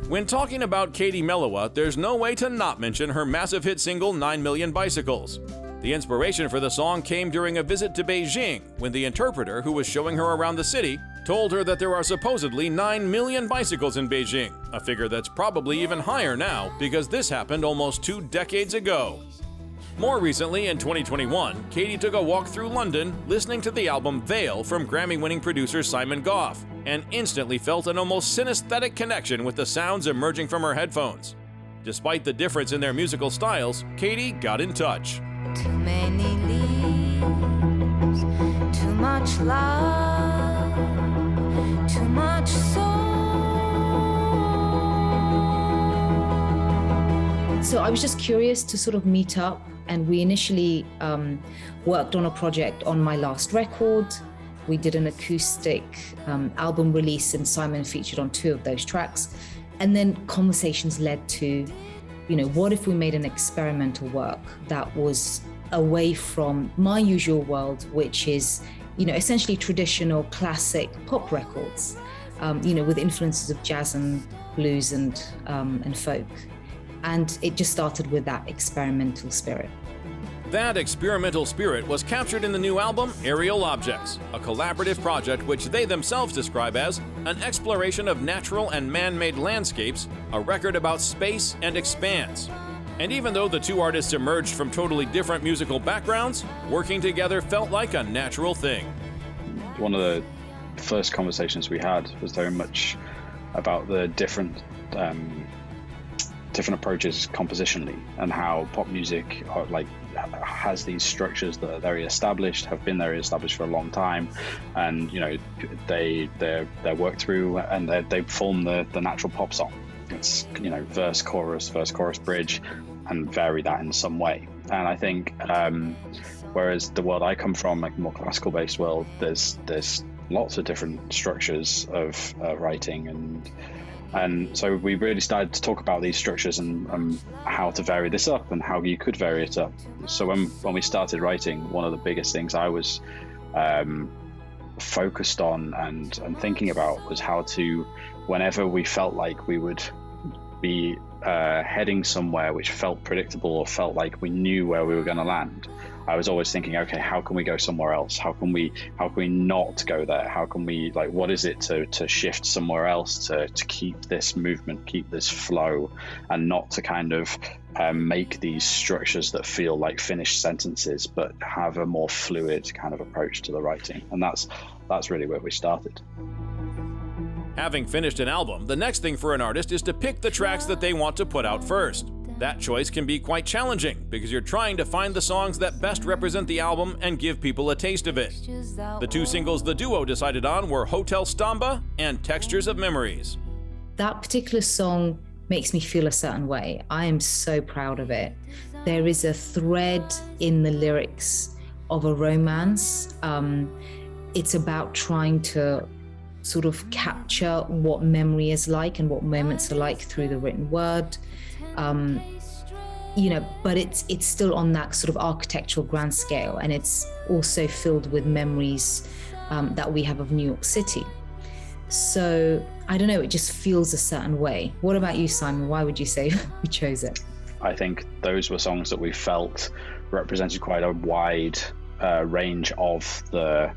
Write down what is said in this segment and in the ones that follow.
When talking about Katie Melua, there's no way to not mention her massive hit single 9 Million Bicycles. The inspiration for the song came during a visit to Beijing when the interpreter who was showing her around the city told her that there are supposedly 9 million bicycles in Beijing, a figure that's probably even higher now because this happened almost 2 decades ago. More recently, in 2021, Katie took a walk through London listening to the album Veil from Grammy-winning producer Simon Goff and instantly felt an almost synesthetic connection with the sounds emerging from her headphones. Despite the difference in their musical styles, Katie got in touch. Too many leaves, too much love, too much soul. So I was just curious to sort of meet up, and we initially worked on a project on my last record. We did an acoustic album release, and Simon featured on 2 of those tracks. And then conversations led to, what if we made an experimental work that was away from my usual world, which is, essentially traditional classic pop records, with influences of jazz and blues and folk. And it just started with that experimental spirit. That experimental spirit was captured in the new album, Aerial Objects, a collaborative project which they themselves describe as an exploration of natural and man-made landscapes, a record about space and expanse. And even though the 2 artists emerged from totally different musical backgrounds, working together felt like a natural thing. One of the first conversations we had was very much about the different approaches compositionally, and how pop music has these structures that are very established, have been very established for a long time, and they're worked through, and they form the natural pop song. It's verse chorus bridge, and vary that in some way. And I think whereas the world I come from, like more classical based world, there's lots of different structures of writing, and so we really started to talk about these structures and how to vary this up and how you could vary it up. So when we started writing, one of the biggest things I was focused on and thinking about was how to, whenever we felt like we would be heading somewhere which felt predictable or felt like we knew where we were going to land, I was always thinking, okay, how can we go somewhere else? How can we not go there? How can we, what is it to shift somewhere else to keep this movement, keep this flow, and not to kind of make these structures that feel like finished sentences, but have a more fluid kind of approach to the writing. And that's really where we started. Having finished an album, the next thing for an artist is to pick the tracks that they want to put out first. That choice can be quite challenging because you're trying to find the songs that best represent the album and give people a taste of it. The 2 singles the duo decided on were Hotel Stamba and Textures of Memories. That particular song makes me feel a certain way. I am so proud of it. There is a thread in the lyrics of a romance. It's about trying to sort of capture what memory is like and what moments are like through the written word. But it's still on that sort of architectural grand scale, and it's also filled with memories that we have of New York City. So I don't know, it just feels a certain way. What about you, Simon? Why would you say we chose it? I think those were songs that we felt represented quite a wide range of the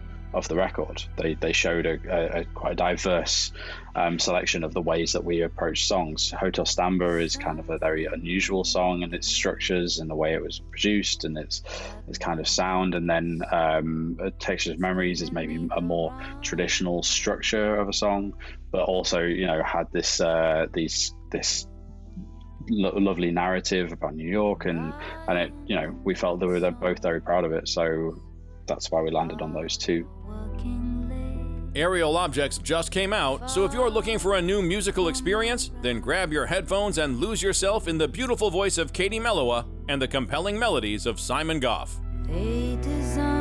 record. They showed a quite diverse selection of the ways that we approach songs. Hotel Stamba is kind of a very unusual song in its structures and the way it was produced and its kind of sound. And then Textures of Memories is maybe a more traditional structure of a song, but also had this lovely narrative about New York, and it we felt that we were both very proud of it. So that's why we landed on those 2. Aerial Objects just came out, so if you're looking for a new musical experience, then grab your headphones and lose yourself in the beautiful voice of Katie Melua and the compelling melodies of Simon Goff. They design